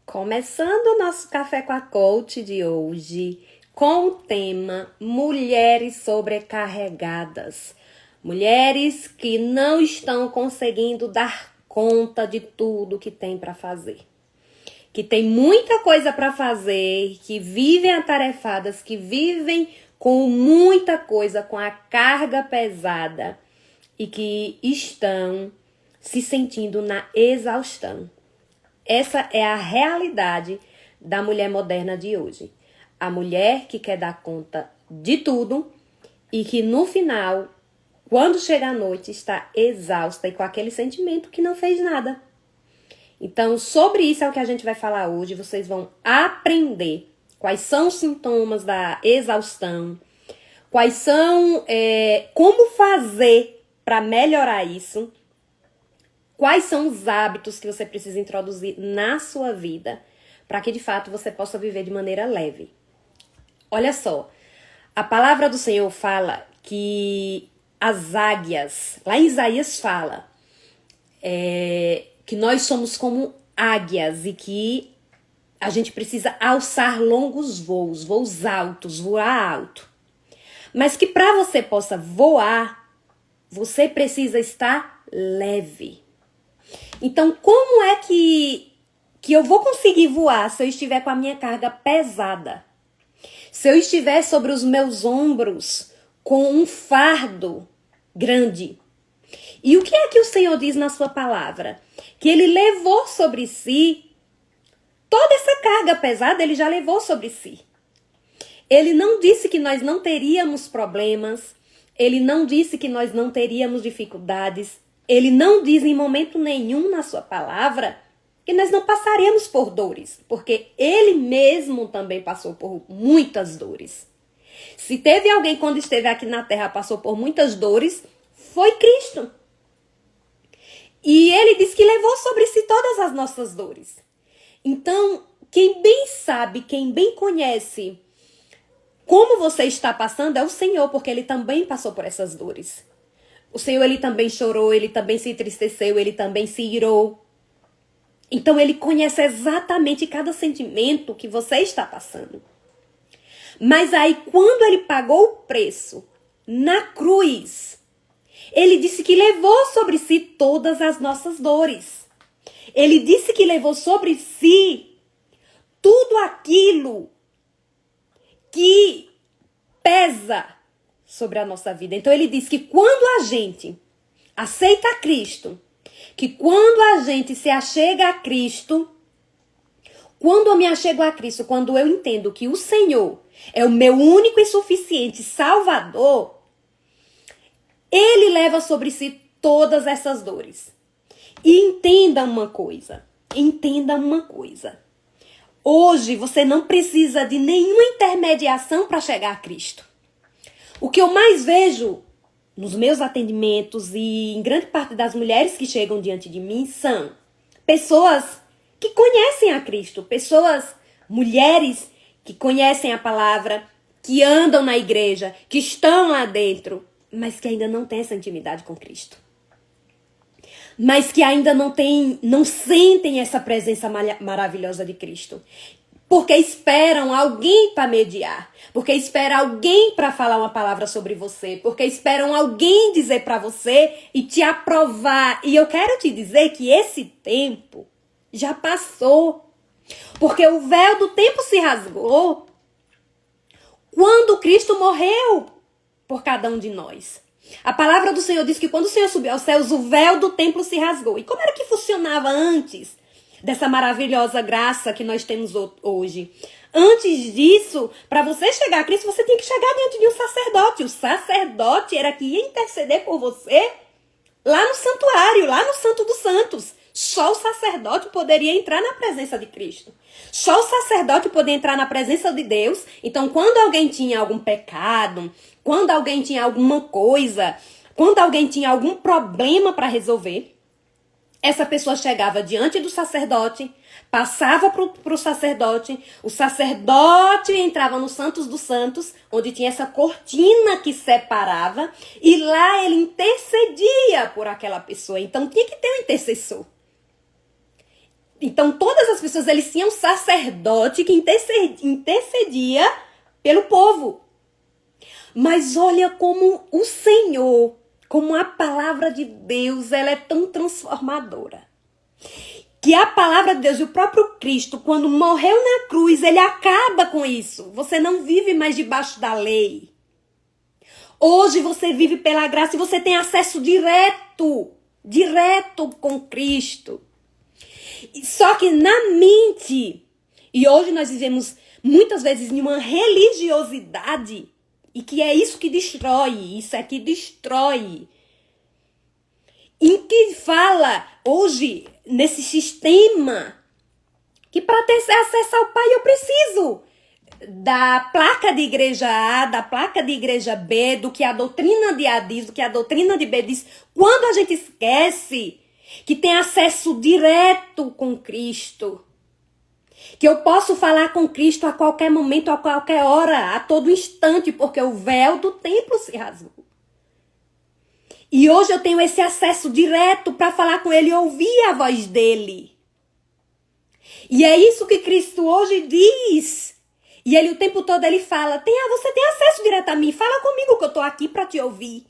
Começando o nosso Café com a Coach de hoje, com o tema Mulheres Sobrecarregadas. Mulheres que não estão conseguindo dar conta de tudo que tem para fazer. Que tem muita coisa para fazer, que vivem atarefadas, que vivem com muita coisa, com a carga pesada e que estão se sentindo na exaustão. Essa é a realidade da mulher moderna de hoje. A mulher que quer dar conta de tudo e que no final, quando chega a noite, está exausta e com aquele sentimento que não fez nada. Então, sobre isso é o que a gente vai falar hoje. Vocês vão aprender quais são os sintomas da exaustão, quais são, como fazer para melhorar isso. Quais são os hábitos que você precisa introduzir na sua vida para que, de fato, você possa viver de maneira leve? Olha só, a palavra do Senhor fala que as águias, lá em Isaías fala que nós somos como águias e que a gente precisa alçar longos voos, voos altos, voar alto. Mas que para você possa voar, você precisa estar leve. Então, como é que eu vou conseguir voar se eu estiver com a minha carga pesada? Se eu estiver sobre os meus ombros com um fardo grande? E o que é que o Senhor diz na sua palavra? Que Ele levou sobre si toda essa carga pesada, Ele já levou sobre si. Ele não disse que nós não teríamos problemas, Ele não disse que nós não teríamos dificuldades, Ele não diz em momento nenhum na sua palavra que nós não passaremos por dores, porque Ele mesmo também passou por muitas dores. Se teve alguém quando esteve aqui na terra passou por muitas dores, foi Cristo. E Ele diz que levou sobre si todas as nossas dores. Então, quem bem sabe, quem bem conhece como você está passando é o Senhor, porque Ele também passou por essas dores. O Senhor, Ele também chorou, Ele também se entristeceu, Ele também se irou. Então, Ele conhece exatamente cada sentimento que você está passando. Mas aí, quando Ele pagou o preço na cruz, Ele disse que levou sobre si todas as nossas dores. Ele disse que levou sobre si tudo aquilo que pesa sobre a nossa vida. Então ele diz que quando a gente aceita Cristo, que quando a gente se achega a Cristo, quando eu me achego a Cristo, quando eu entendo que o Senhor é o meu único e suficiente Salvador, Ele leva sobre si todas essas dores. E entenda uma coisa. Hoje você não precisa de nenhuma intermediação para chegar a Cristo. O que eu mais vejo nos meus atendimentos e em grande parte das mulheres que chegam diante de mim são pessoas que conhecem a Cristo, mulheres que conhecem a palavra, que andam na igreja, que estão lá dentro, mas que ainda não têm essa intimidade com Cristo. Mas que ainda não sentem essa presença maravilhosa de Cristo. Porque esperam alguém para mediar. Porque esperam alguém para falar uma palavra sobre você. Porque esperam alguém dizer para você e te aprovar. E eu quero te dizer que esse tempo já passou. Porque o véu do tempo se rasgou quando Cristo morreu por cada um de nós. A palavra do Senhor diz que quando o Senhor subiu aos céus, o véu do templo se rasgou. E como era que funcionava antes dessa maravilhosa graça que nós temos hoje? Antes disso, para você chegar a Cristo, você tinha que chegar diante de um sacerdote. O sacerdote era que ia interceder por você lá no santuário, lá no Santo dos Santos. Só o sacerdote poderia entrar na presença de Cristo. Só o sacerdote poderia entrar na presença de Deus. Então, quando alguém tinha algum pecado, quando alguém tinha alguma coisa, quando alguém tinha algum problema para resolver, essa pessoa chegava diante do sacerdote, passava para o sacerdote, o sacerdote entrava no Santos dos Santos, onde tinha essa cortina que separava, e lá ele intercedia por aquela pessoa. Então tinha que ter um intercessor. Então, todas as pessoas, eles tinham um sacerdote que intercedia pelo povo. Mas olha como o Senhor, como a palavra de Deus, ela é tão transformadora. Que a palavra de Deus e o próprio Cristo, quando morreu na cruz, ele acaba com isso. Você não vive mais debaixo da lei. Hoje você vive pela graça e você tem acesso direto com Cristo. Só que na mente, e hoje nós vivemos muitas vezes em uma religiosidade, e que é isso que destrói, isso é que destrói. Em que fala hoje, nesse sistema, que para ter acesso ao Pai eu preciso da placa de igreja A, da placa de igreja B, do que a doutrina de A diz, do que a doutrina de B diz. Quando a gente esquece que tem acesso direto com Cristo, que eu posso falar com Cristo a qualquer momento, a qualquer hora, a todo instante, porque o véu do templo se rasgou. E hoje eu tenho esse acesso direto para falar com ele e ouvir a voz dele. E é isso que Cristo hoje diz. E ele o tempo todo ele fala, você tem acesso direto a mim, fala comigo que eu estou aqui para te ouvir.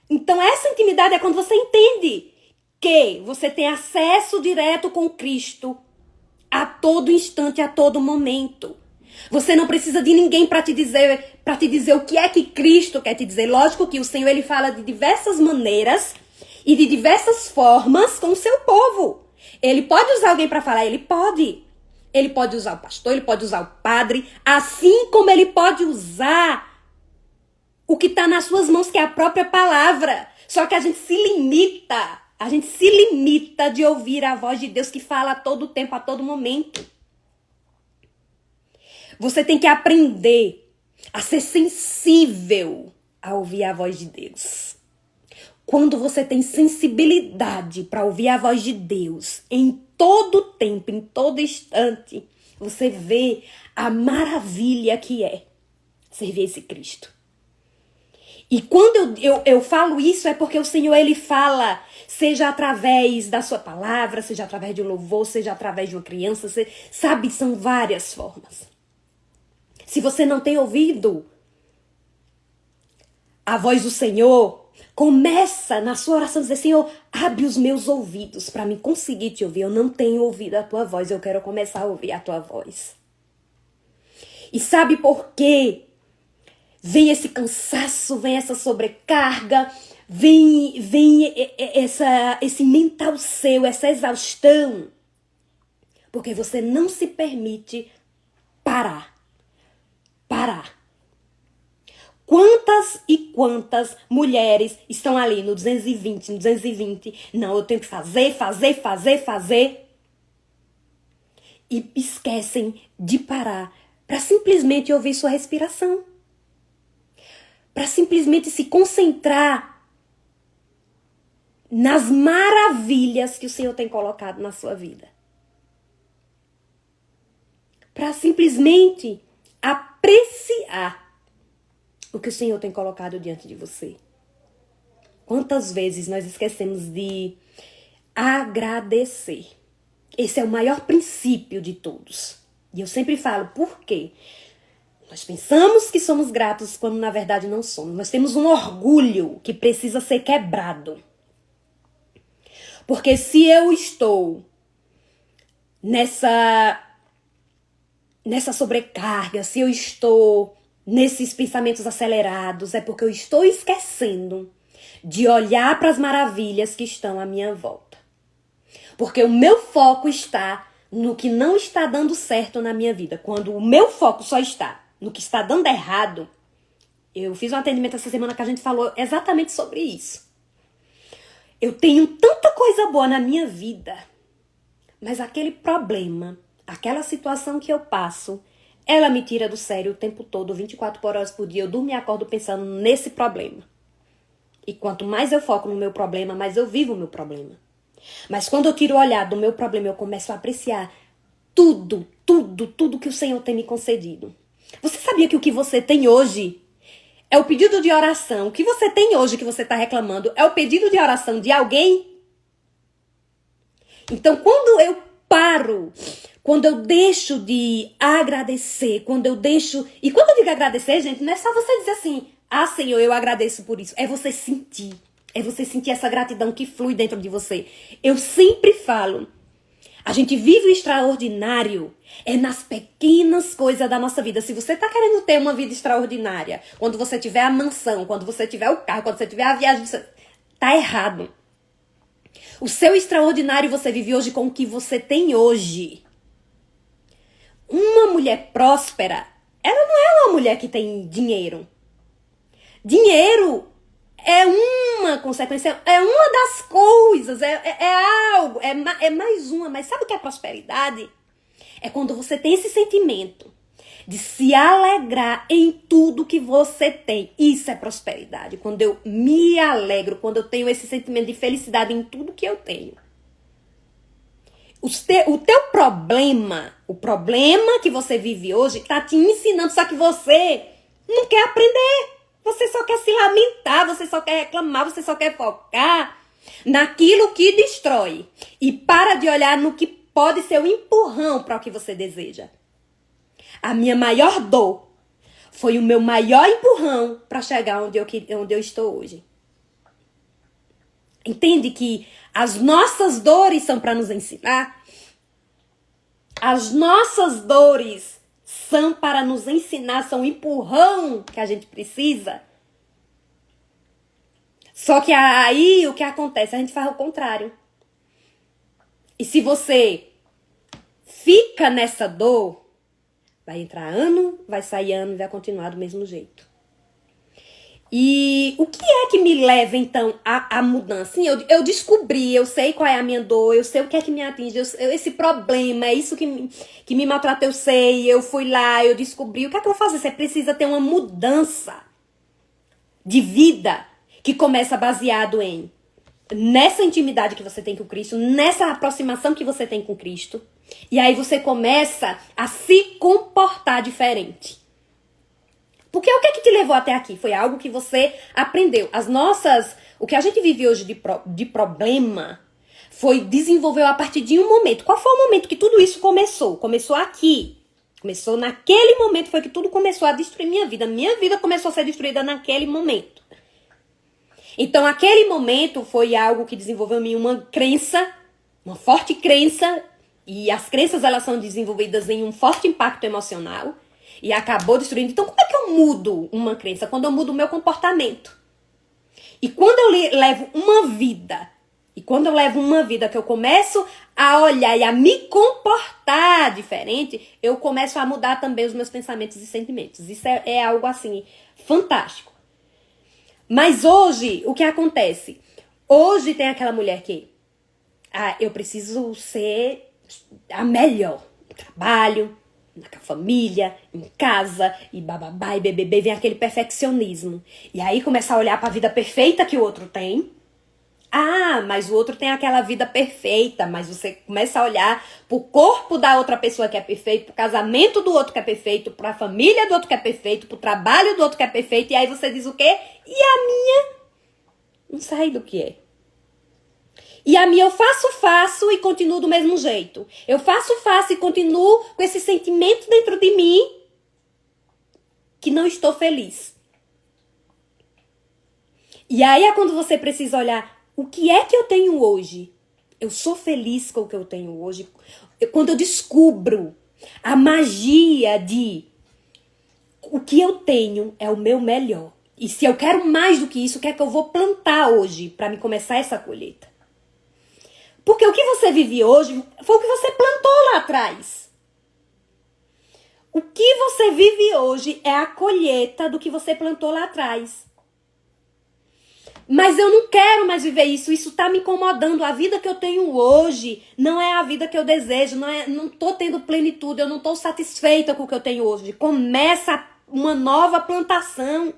Então essa intimidade é quando você entende que você tem acesso direto com Cristo a todo instante, a todo momento. Você não precisa de ninguém para te dizer o que é que Cristo quer te dizer. Lógico que o Senhor ele fala de diversas maneiras e de diversas formas com o seu povo. Ele pode usar alguém para falar, ele pode. Ele pode usar o pastor, ele pode usar o padre, assim como ele pode usar o que está nas suas mãos, que é a própria palavra. Só que a gente se limita de ouvir a voz de Deus que fala a todo tempo, a todo momento. Você tem que aprender a ser sensível a ouvir a voz de Deus. Quando você tem sensibilidade para ouvir a voz de Deus em todo tempo, em todo instante, você vê a maravilha que é servir esse Cristo. E quando eu falo isso é porque o Senhor ele fala, seja através da sua palavra, seja através de um louvor, seja através de uma criança, sabe, são várias formas. Se você não tem ouvido a voz do Senhor, começa na sua oração a dizer, Senhor, abre os meus ouvidos para me conseguir te ouvir. Eu não tenho ouvido a tua voz, eu quero começar a ouvir a tua voz. E sabe por quê? Vem esse cansaço, vem essa sobrecarga, vem esse mental seu, essa exaustão. Porque você não se permite parar. Quantas e quantas mulheres estão ali no 220, não, eu tenho que fazer. E esquecem de parar para simplesmente ouvir sua respiração. Para simplesmente se concentrar nas maravilhas que o Senhor tem colocado na sua vida. Para simplesmente apreciar o que o Senhor tem colocado diante de você. Quantas vezes nós esquecemos de agradecer? Esse é o maior princípio de todos. E eu sempre falo, por quê? Nós pensamos que somos gratos quando na verdade não somos. Nós temos um orgulho que precisa ser quebrado. Porque se eu estou nessa sobrecarga, se eu estou nesses pensamentos acelerados, é porque eu estou esquecendo de olhar para as maravilhas que estão à minha volta. Porque o meu foco está no que não está dando certo na minha vida. Quando o meu foco só está no que está dando errado, eu fiz um atendimento essa semana que a gente falou exatamente sobre isso. Eu tenho tanta coisa boa na minha vida, mas aquele problema, aquela situação que eu passo, ela me tira do sério o tempo todo, 24 horas por dia. Eu durmo e acordo pensando nesse problema. E quanto mais eu foco no meu problema, mais eu vivo o meu problema. Mas quando eu tiro o olhar do meu problema, eu começo a apreciar tudo que o Senhor tem me concedido. Você sabia que o que você tem hoje é o pedido de oração? O que você tem hoje que você está reclamando é o pedido de oração de alguém? Então, quando eu paro, quando eu deixo de agradecer, quando eu deixo... E quando eu digo agradecer, gente, não é só você dizer assim, ah, Senhor, eu agradeço por isso. É você sentir. É você sentir essa gratidão que flui dentro de você. Eu sempre falo, a gente vive o extraordinário é nas pequenas coisas da nossa vida. Se você tá querendo ter uma vida extraordinária, quando você tiver a mansão, quando você tiver o carro, quando você tiver a viagem, tá errado. O seu extraordinário você vive hoje com o que você tem hoje. Uma mulher próspera, ela não é uma mulher que tem dinheiro. Dinheiro é uma consequência, é uma das coisas, é algo, é mais uma. Mas sabe o que é prosperidade? É quando você tem esse sentimento de se alegrar em tudo que você tem. Isso é prosperidade. Quando eu me alegro, quando eu tenho esse sentimento de felicidade em tudo que eu tenho. O teu problema, o problema que você vive hoje, tá te ensinando, só que você não quer aprender. Você só quer se lamentar, você só quer reclamar, você só quer focar naquilo que destrói. E para de olhar no que pode ser o empurrão para o que você deseja. A minha maior dor foi o meu maior empurrão para chegar onde eu estou hoje. Entende que as nossas dores são para nos ensinar? As nossas dores são para nos ensinar, são o empurrão que a gente precisa. Só que aí o que acontece? A gente faz o contrário. E se você fica nessa dor, vai entrar ano, vai sair ano e vai continuar do mesmo jeito. E o que é que me leva, então, à mudança? Sim, eu descobri, eu sei qual é a minha dor, eu sei o que é que me atinge, esse problema, é isso que me maltrata, eu sei, eu fui lá, eu descobri. O que é que eu vou fazer? Você precisa ter uma mudança de vida que começa baseado nessa intimidade que você tem com Cristo, nessa aproximação que você tem com Cristo. E aí você começa a se comportar diferente. Porque o que é que te levou até aqui? Foi algo que você aprendeu. O que a gente vive hoje de problema desenvolveu a partir de um momento. Qual foi o momento que tudo isso começou? Começou aqui. Começou naquele momento, foi que tudo começou a destruir minha vida. Minha vida começou a ser destruída naquele momento. Então, aquele momento foi algo que desenvolveu em mim uma crença, uma forte crença. E as crenças, elas são desenvolvidas em um forte impacto emocional. E acabou destruindo. Então, como é que eu mudo uma crença? Quando eu mudo o meu comportamento. E quando eu levo uma vida, que eu começo a olhar e a me comportar diferente, eu começo a mudar também os meus pensamentos e sentimentos. Isso é algo assim, fantástico. Mas hoje, o que acontece? Hoje tem aquela mulher que, eu preciso ser a melhor no trabalho, na família, em casa, e bababá, e bebê, vem aquele perfeccionismo. E aí começa a olhar para a vida perfeita que o outro tem. Mas o outro tem aquela vida perfeita, mas você começa a olhar pro corpo da outra pessoa que é perfeito, pro casamento do outro que é perfeito, pra família do outro que é perfeito, pro trabalho do outro que é perfeito, e aí você diz o quê? E a minha não sai do que é. E a minha eu faço e continuo do mesmo jeito. Eu faço e continuo com esse sentimento dentro de mim que não estou feliz. E aí é quando você precisa olhar o que é que eu tenho hoje. Eu sou feliz com o que eu tenho hoje. Quando eu descubro a magia de o que eu tenho é o meu melhor. E se eu quero mais do que isso, o que é que eu vou plantar hoje para me começar essa colheita? Porque o que você vive hoje foi o que você plantou lá atrás. O que você vive hoje é a colheita do que você plantou lá atrás. Mas eu não quero mais viver isso. Isso está me incomodando. A vida que eu tenho hoje não é a vida que eu desejo. Não estou tendo plenitude. Eu não estou satisfeita com o que eu tenho hoje. Começa uma nova plantação.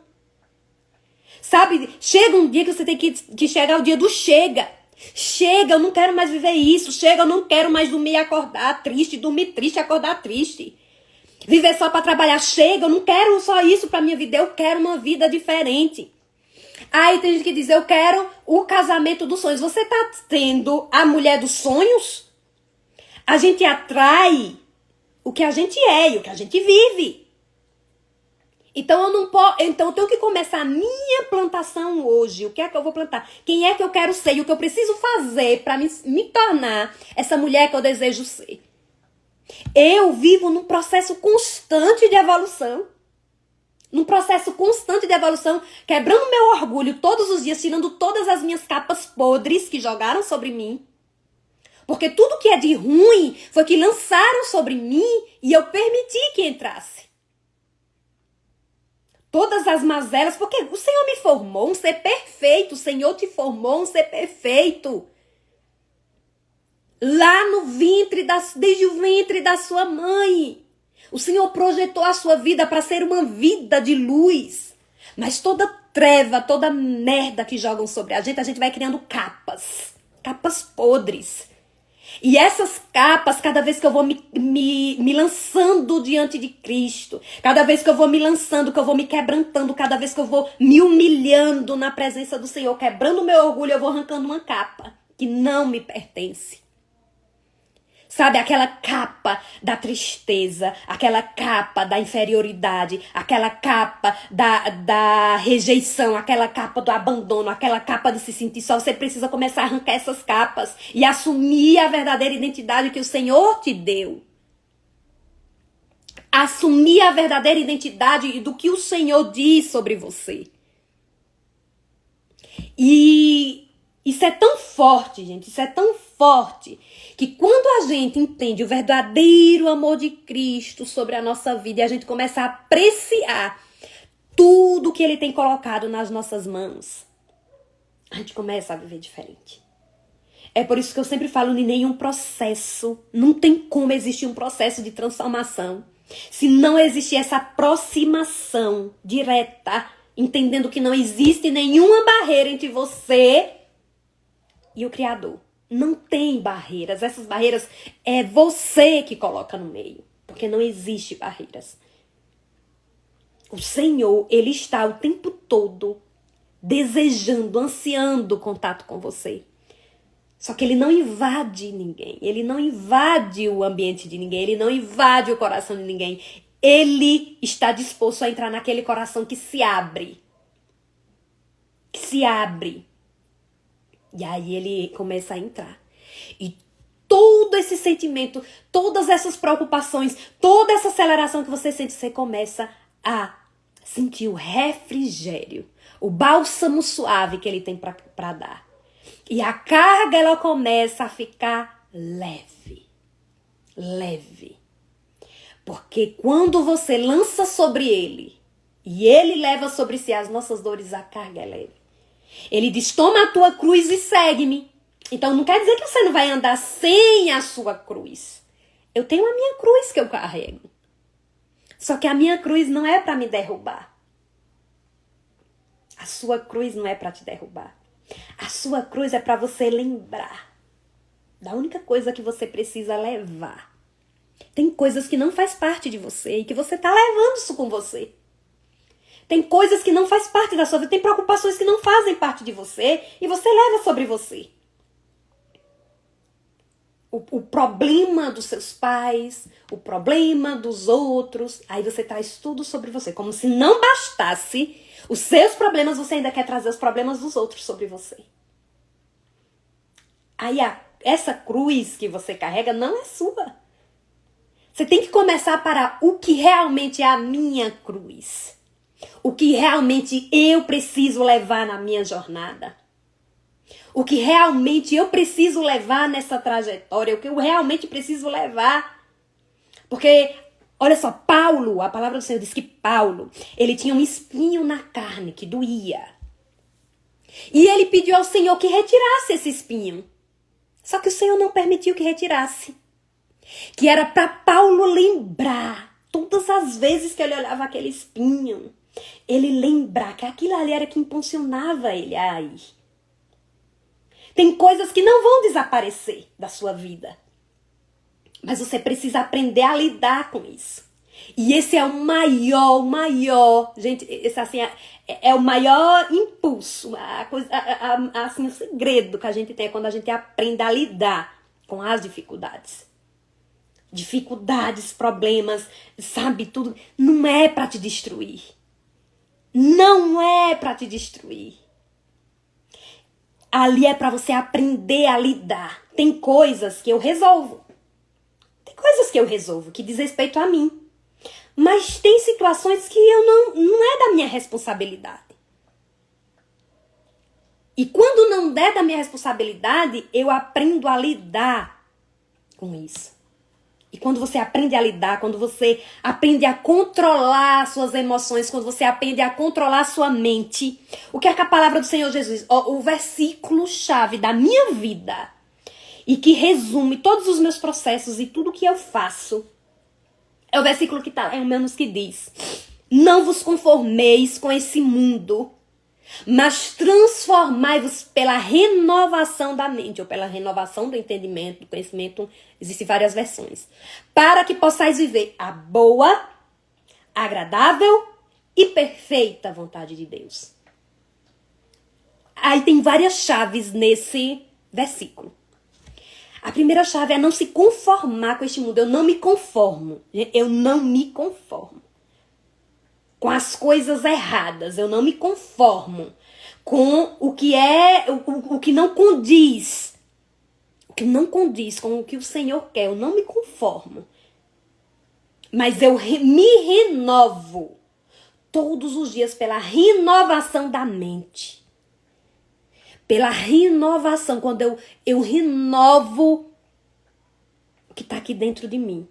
Sabe? Chega um dia que você tem que chegar o dia do chega. Chega, eu não quero mais viver isso. Chega, eu não quero mais dormir e acordar triste, dormir triste e acordar triste. Viver só para trabalhar. Chega, eu não quero só isso para minha vida. Eu quero uma vida diferente. Aí tem gente que diz, eu quero o casamento dos sonhos. Você tá tendo a mulher dos sonhos? A gente atrai o que a gente é e o que a gente vive. Então eu não posso, então eu tenho que começar a minha plantação hoje. O que é que eu vou plantar? Quem é que eu quero ser? E o que eu preciso fazer para me tornar essa mulher que eu desejo ser? Eu vivo num processo constante de evolução. Num processo constante de evolução, quebrando meu orgulho todos os dias, tirando todas as minhas capas podres que jogaram sobre mim. Porque tudo que é de ruim foi que lançaram sobre mim e eu permiti que entrasse. Todas as mazelas, porque o Senhor me formou um ser perfeito, o Senhor te formou um ser perfeito. Lá no ventre, desde o ventre da sua mãe. O Senhor projetou a sua vida para ser uma vida de luz. Mas toda treva, toda merda que jogam sobre a gente vai criando capas. Capas podres. E essas capas, cada vez que eu vou me lançando diante de Cristo, cada vez que eu vou me lançando, que eu vou me quebrantando, cada vez que eu vou me humilhando na presença do Senhor, quebrando o meu orgulho, eu vou arrancando uma capa que não me pertence. Sabe, aquela capa da tristeza, aquela capa da inferioridade, aquela capa da rejeição, aquela capa do abandono, aquela capa de se sentir só. Você precisa começar a arrancar essas capas e assumir a verdadeira identidade que o Senhor te deu. Assumir a verdadeira identidade do que o Senhor diz sobre você. E isso é tão forte, gente, isso é tão forte, que quando a gente entende o verdadeiro amor de Cristo sobre a nossa vida e a gente começa a apreciar tudo que Ele tem colocado nas nossas mãos, a gente começa a viver diferente. É por isso que eu sempre falo em nenhum processo, não tem como existir um processo de transformação se não existir essa aproximação direta, entendendo que não existe nenhuma barreira entre você e o Criador. Não tem barreiras. Essas barreiras é você que coloca no meio. Porque não existe barreiras. O Senhor, Ele está o tempo todo desejando, ansiando contato com você. Só que Ele não invade ninguém. Ele não invade o ambiente de ninguém. Ele não invade o coração de ninguém. Ele está disposto a entrar naquele coração que se abre. Que se abre. E aí Ele começa a entrar. E todo esse sentimento, todas essas preocupações, toda essa aceleração que você sente, você começa a sentir o refrigério, o bálsamo suave que Ele tem para dar. E a carga, ela começa a ficar leve. Leve. Porque quando você lança sobre Ele, e Ele leva sobre si as nossas dores, a carga é leve. Ele diz, toma a tua cruz e segue-me. Então não quer dizer que você não vai andar sem a sua cruz. Eu tenho a minha cruz que eu carrego. Só que a minha cruz não é para me derrubar. A sua cruz não é para te derrubar. A sua cruz é para você lembrar da única coisa que você precisa levar. Tem coisas que não faz parte de você e que você tá levando isso com você. Tem coisas que não faz parte da sua vida, tem preocupações que não fazem parte de você e você leva sobre você. O problema dos seus pais, o problema dos outros, aí você traz tudo sobre você. Como se não bastasse os seus problemas, você ainda quer trazer os problemas dos outros sobre você. Aí essa cruz que você carrega não é sua. Você tem que começar a parar o que realmente é a minha cruz. O que realmente eu preciso levar na minha jornada. O que realmente eu preciso levar nessa trajetória. O que eu realmente preciso levar. Porque, olha só, Paulo, a palavra do Senhor diz que Paulo, ele tinha um espinho na carne que doía. E ele pediu ao Senhor que retirasse esse espinho. Só que o Senhor não permitiu que retirasse. Que era para Paulo lembrar, todas as vezes que ele olhava aquele espinho, ele lembrar que aquilo ali era que impulsionava ele a ir. Tem coisas que não vão desaparecer da sua vida. Mas você precisa aprender a lidar com isso. E esse é o maior, gente, esse assim é o maior impulso, assim, o segredo que a gente tem é quando a gente aprende a lidar com as dificuldades. Dificuldades, problemas, sabe, tudo, não é pra te destruir. Não é pra te destruir. Ali é pra você aprender a lidar. Tem coisas que eu resolvo. Tem coisas que eu resolvo que diz respeito a mim. Mas tem situações que não é da minha responsabilidade. E quando não der da minha responsabilidade, eu aprendo a lidar com isso. E quando você aprende a lidar, quando você aprende a controlar suas emoções, quando você aprende a controlar sua mente, o que é que a palavra do Senhor Jesus, o versículo-chave da minha vida, e que resume todos os meus processos e tudo que eu faço, é o versículo que está lá em Romanos que diz: não vos conformeis com esse mundo, mas transformai-vos pela renovação da mente, ou pela renovação do entendimento, do conhecimento, existem várias versões, para que possais viver a boa, agradável e perfeita vontade de Deus. Aí tem várias chaves nesse versículo. A primeira chave é não se conformar com este mundo. Eu não me conformo. Eu não me conformo com as coisas erradas. Eu não me conformo com o que o que não condiz. O que não condiz com o que o Senhor quer. Eu não me conformo. Mas eu me renovo todos os dias pela renovação da mente. Pela renovação, quando eu renovo o que está aqui dentro de mim.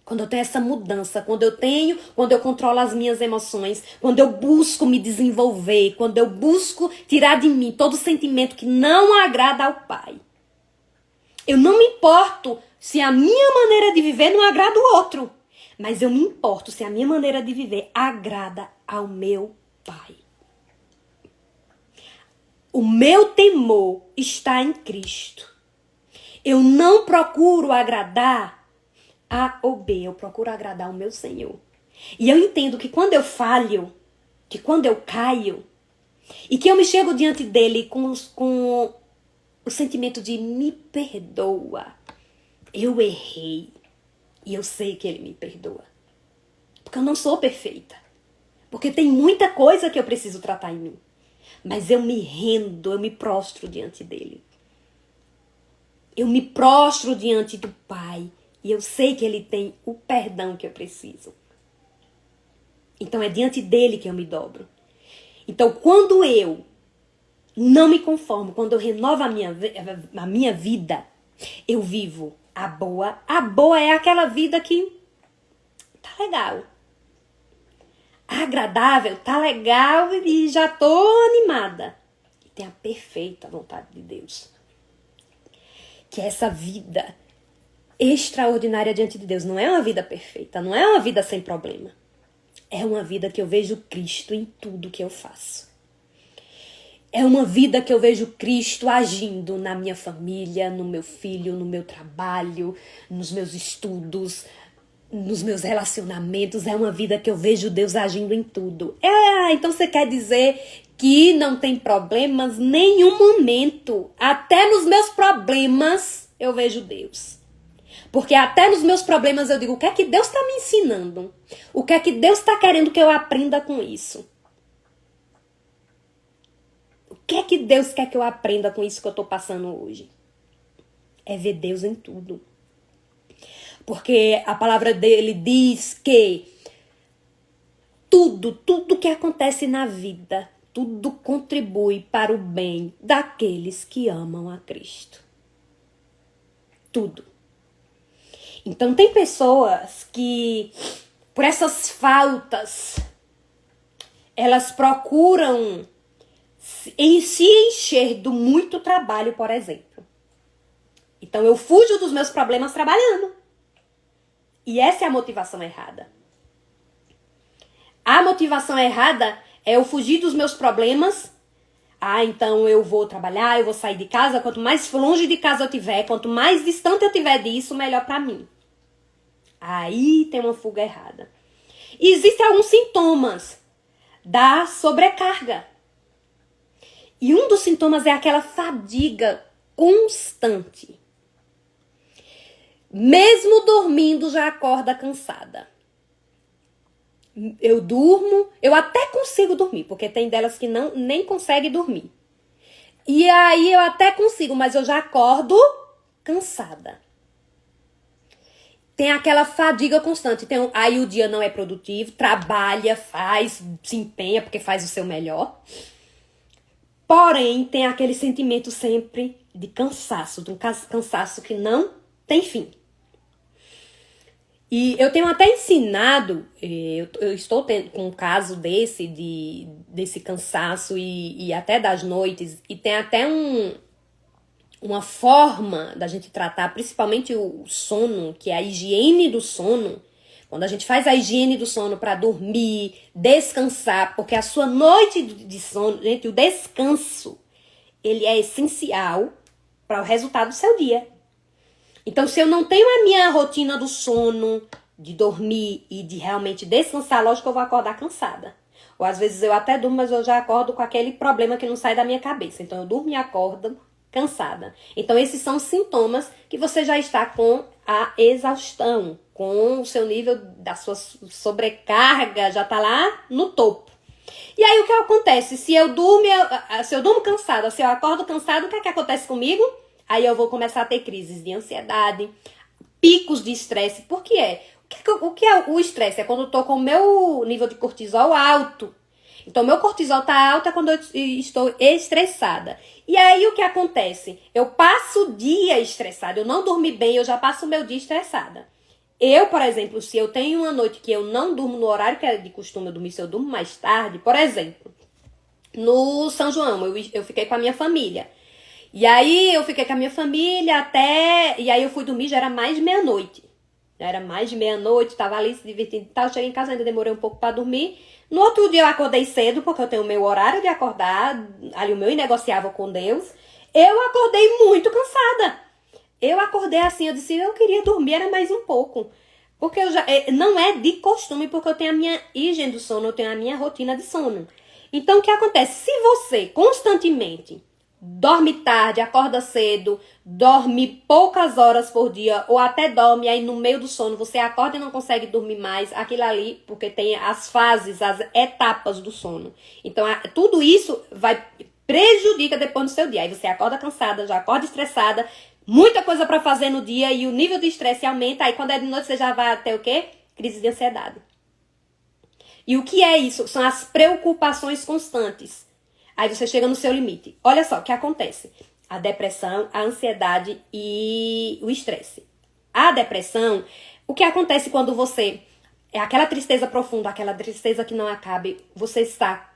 Quando eu tenho essa mudança, quando eu controlo as minhas emoções, quando eu busco me desenvolver, quando eu busco tirar de mim todo sentimento que não agrada ao Pai. Eu não me importo se a minha maneira de viver não agrada o outro, mas eu me importo se a minha maneira de viver agrada ao meu Pai. O meu temor está em Cristo. Eu não procuro agradar A ou B, eu procuro agradar o meu Senhor. E eu entendo que quando eu falho, que quando eu caio, e que eu me chego diante dele com o sentimento de me perdoa, eu errei. E eu sei que ele me perdoa. Porque eu não sou perfeita. Porque tem muita coisa que eu preciso tratar em mim. Mas eu me rendo, eu me prostro diante dele. Eu me prostro diante do Pai. E eu sei que ele tem o perdão que eu preciso. Então é diante dele que eu me dobro. Então quando eu não me conformo, quando eu renovo a minha vida, eu vivo a boa. A boa é aquela vida que tá legal. Agradável, tá legal e já tô animada. E tem a perfeita vontade de Deus. Que é essa vida extraordinária diante de Deus. Não é uma vida perfeita, não é uma vida sem problema. É uma vida que eu vejo Cristo em tudo que eu faço. É uma vida que eu vejo Cristo agindo na minha família, no meu filho, no meu trabalho, nos meus estudos, nos meus relacionamentos. É uma vida que eu vejo Deus agindo em tudo. Então você quer dizer que não tem problemas nenhum momento. Até nos meus problemas eu vejo Deus. Porque até nos meus problemas eu digo, o que é que Deus está me ensinando? O que é que Deus está querendo que eu aprenda com isso? O que é que Deus quer que eu aprenda com isso que eu estou passando hoje? É ver Deus em tudo. Porque a palavra dele diz que tudo que acontece na vida, tudo contribui para o bem daqueles que amam a Cristo. Tudo. Então tem pessoas que, por essas faltas, elas procuram se encher do muito trabalho, por exemplo. Então eu fujo dos meus problemas trabalhando. E essa é a motivação errada. A motivação errada é eu fugir dos meus problemas. Então eu vou trabalhar, eu vou sair de casa. Quanto mais longe de casa eu tiver, quanto mais distante eu tiver disso, melhor pra mim. Aí tem uma fuga errada. E existem alguns sintomas da sobrecarga. E um dos sintomas é aquela fadiga constante. Mesmo dormindo, já acorda cansada. Eu durmo, eu até consigo dormir, porque tem delas que nem conseguem dormir. E aí eu até consigo, mas eu já acordo cansada. Tem aquela fadiga constante. Aí o dia não é produtivo, trabalha, faz, se empenha porque faz o seu melhor. Porém, tem aquele sentimento sempre de cansaço, de um cansaço que não tem fim. E eu tenho até ensinado, eu estou tendo com um caso desse cansaço e até das noites, e tem até uma forma da gente tratar, principalmente o sono, que é a higiene do sono. Quando a gente faz a higiene do sono para dormir, descansar, porque a sua noite de sono, gente, o descanso, ele é essencial para o resultado do seu dia. Então, se eu não tenho a minha rotina do sono, de dormir e de realmente descansar, lógico que eu vou acordar cansada. Ou às vezes eu até durmo, mas eu já acordo com aquele problema que não sai da minha cabeça. Então, eu durmo e acordo cansada. Então, esses são sintomas que você já está com a exaustão, com o seu nível da sua sobrecarga, já está lá no topo. E aí, o que acontece? Se eu durmo cansada, se eu acordo cansada, o que é que acontece comigo? Aí eu vou começar a ter crises de ansiedade, picos de estresse. Por que é? O que é o estresse? É quando eu tô com o meu nível de cortisol alto. Então, meu cortisol tá alto é quando eu estou estressada. E aí, o que acontece? Eu passo o dia estressada. Eu não dormi bem, eu já passo o meu dia estressada. Eu, por exemplo, se eu tenho uma noite que eu não durmo no horário que é de costume eu dormir, se eu durmo mais tarde, por exemplo, no São João, eu fiquei com a minha família. E aí eu fiquei com a minha família e aí eu fui dormir, já era mais de meia-noite. Já era mais de meia-noite, tava ali se divertindo e tal. Cheguei em casa, ainda demorei um pouco pra dormir. No outro dia eu acordei cedo, porque eu tenho o meu horário de acordar, ali o meu inegociável com Deus. Eu acordei muito cansada. Eu acordei assim, eu disse, eu queria dormir, era mais um pouco. Porque não é de costume, porque eu tenho a minha higiene do sono, eu tenho a minha rotina de sono. Então, o que acontece? Se você constantemente dorme tarde, acorda cedo, dorme poucas horas por dia, ou até dorme, aí no meio do sono você acorda e não consegue dormir mais, aquilo ali, porque tem as fases, as etapas do sono. Então, tudo isso prejudica depois no seu dia. Aí você acorda cansada, já acorda estressada, muita coisa pra fazer no dia e o nível de estresse aumenta, aí quando é de noite você já vai até o quê? Crise de ansiedade. E o que é isso? São as preocupações constantes. Aí você chega no seu limite. Olha só o que acontece. A depressão, a ansiedade e o estresse. A depressão, o que acontece quando você... É aquela tristeza profunda, aquela tristeza que não acabe. Você está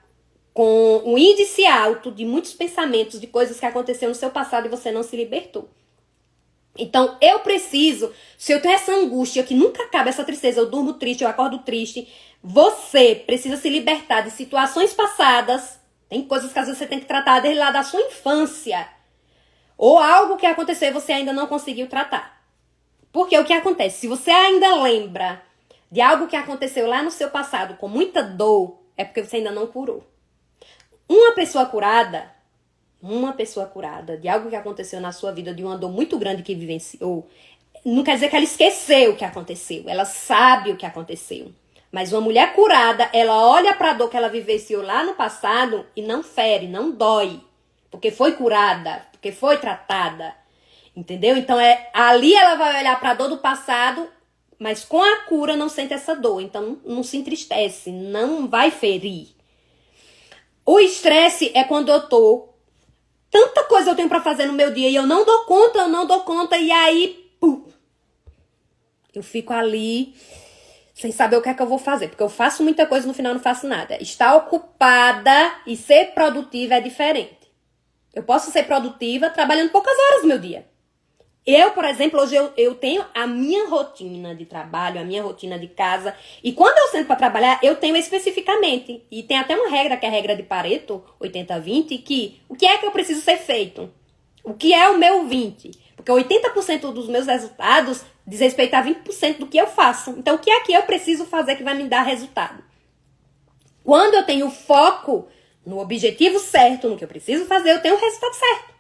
com um índice alto de muitos pensamentos, de coisas que aconteceram no seu passado e você não se libertou. Então, eu preciso... Se eu tenho essa angústia que nunca acaba, essa tristeza, eu durmo triste, eu acordo triste. Você precisa se libertar de situações passadas. Tem coisas que às vezes você tem que tratar desde lá da sua infância. Ou algo que aconteceu e você ainda não conseguiu tratar. Porque o que acontece? Se você ainda lembra de algo que aconteceu lá no seu passado com muita dor, é porque você ainda não curou. Uma pessoa curada de algo que aconteceu na sua vida, de uma dor muito grande que vivenciou, não quer dizer que ela esqueceu o que aconteceu. Ela sabe o que aconteceu. Mas uma mulher curada, ela olha para a dor que ela vivenciou lá no passado e não fere, não dói. Porque foi curada, porque foi tratada. Entendeu? Então, ali ela vai olhar para a dor do passado, mas com a cura não sente essa dor. Então, não se entristece, não vai ferir. O estresse é quando eu tô... Tanta coisa eu tenho para fazer no meu dia e eu não dou conta, e aí... Pum, eu fico ali... sem saber o que é que eu vou fazer, porque eu faço muita coisa e no final não faço nada. Estar ocupada e ser produtiva é diferente. Eu posso ser produtiva trabalhando poucas horas no meu dia. Eu, por exemplo, hoje eu tenho a minha rotina de trabalho, a minha rotina de casa, e quando eu sento para trabalhar, eu tenho especificamente, e tem até uma regra, que é a regra de Pareto, 80-20, que o que é que eu preciso ser feito? O que é o meu 20? Porque 80% dos meus resultados diz respeito a 20% do que eu faço. Então, o que é que eu preciso fazer que vai me dar resultado? Quando eu tenho foco no objetivo certo, no que eu preciso fazer, eu tenho o resultado certo.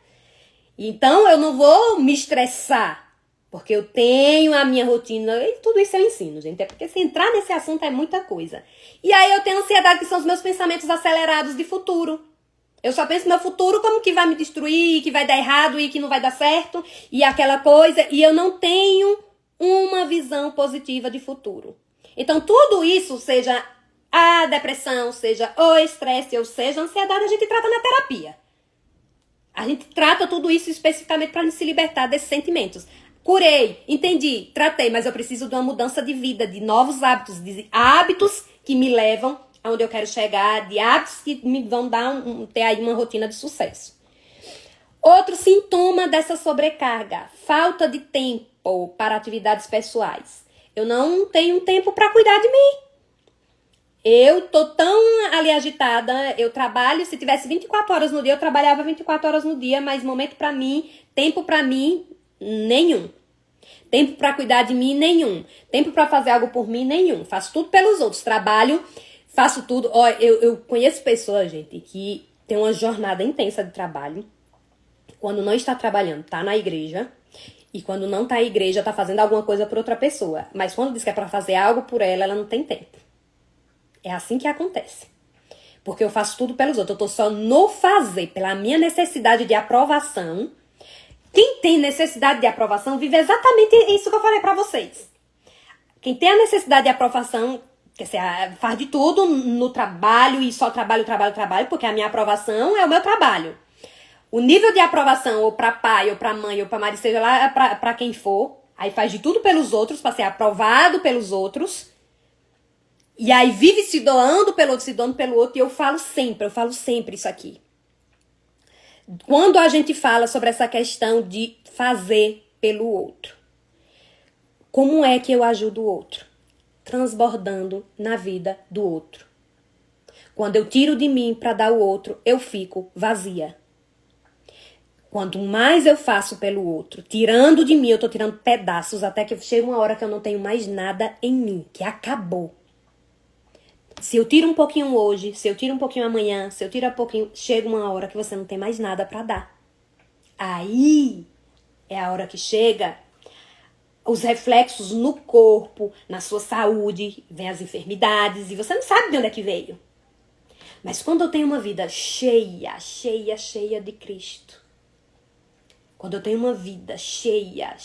Então, eu não vou me estressar, porque eu tenho a minha rotina, e tudo isso eu ensino, gente. É porque se entrar nesse assunto é muita coisa. E aí eu tenho ansiedade, que são os meus pensamentos acelerados de futuro. Eu só penso no meu futuro como que vai me destruir, que vai dar errado e que não vai dar certo, e aquela coisa, e eu não tenho uma visão positiva de futuro. Então, tudo isso, seja a depressão, seja o estresse, ou seja a ansiedade, a gente trata na terapia. A gente trata tudo isso especificamente para se libertar desses sentimentos. Curei, entendi, tratei, mas eu preciso de uma mudança de vida, de novos hábitos, de hábitos que me levam aonde eu quero chegar, de hábitos que me vão dar ter aí uma rotina de sucesso. Outro sintoma dessa sobrecarga, falta de tempo para atividades pessoais. Eu não tenho tempo para cuidar de mim. Eu tô tão ali agitada, eu trabalho, se tivesse 24 horas no dia, eu trabalhava 24 horas no dia, mas momento pra mim, tempo pra mim, nenhum. Tempo pra cuidar de mim, nenhum. Tempo pra fazer algo por mim, nenhum. Faço tudo pelos outros, trabalho, faço tudo. Ó, eu conheço pessoas, gente, que tem uma jornada intensa de trabalho. Quando não está trabalhando, tá na igreja. E quando não tá na igreja, tá fazendo alguma coisa por outra pessoa. Mas quando diz que é pra fazer algo por ela, ela não tem tempo. É assim que acontece. Porque eu faço tudo pelos outros. Eu tô só no fazer, pela minha necessidade de aprovação. Quem tem necessidade de aprovação vive exatamente isso que eu falei pra vocês. Quem tem a necessidade de aprovação, quer dizer, faz de tudo no trabalho e só trabalho, porque a minha aprovação é o meu trabalho. O nível de aprovação, ou pra pai, ou pra mãe, ou pra marido, seja lá pra quem for, aí faz de tudo pelos outros, pra ser aprovado pelos outros. E aí vive se doando pelo outro, se doando pelo outro. E eu falo sempre isso aqui. Quando a gente fala sobre essa questão de fazer pelo outro, como é que eu ajudo o outro? Transbordando na vida do outro. Quando eu tiro de mim para dar ao outro, eu fico vazia. Quanto mais eu faço pelo outro, tirando de mim, eu tô tirando pedaços, até que chega uma hora que eu não tenho mais nada em mim, que acabou. Se eu tiro um pouquinho hoje, se eu tiro um pouquinho amanhã, se eu tiro um pouquinho, chega uma hora que você não tem mais nada pra dar. Aí é a hora que chega os reflexos no corpo, na sua saúde, vem as enfermidades e você não sabe de onde é que veio. Mas quando eu tenho uma vida cheia de Cristo, quando eu tenho uma vida cheia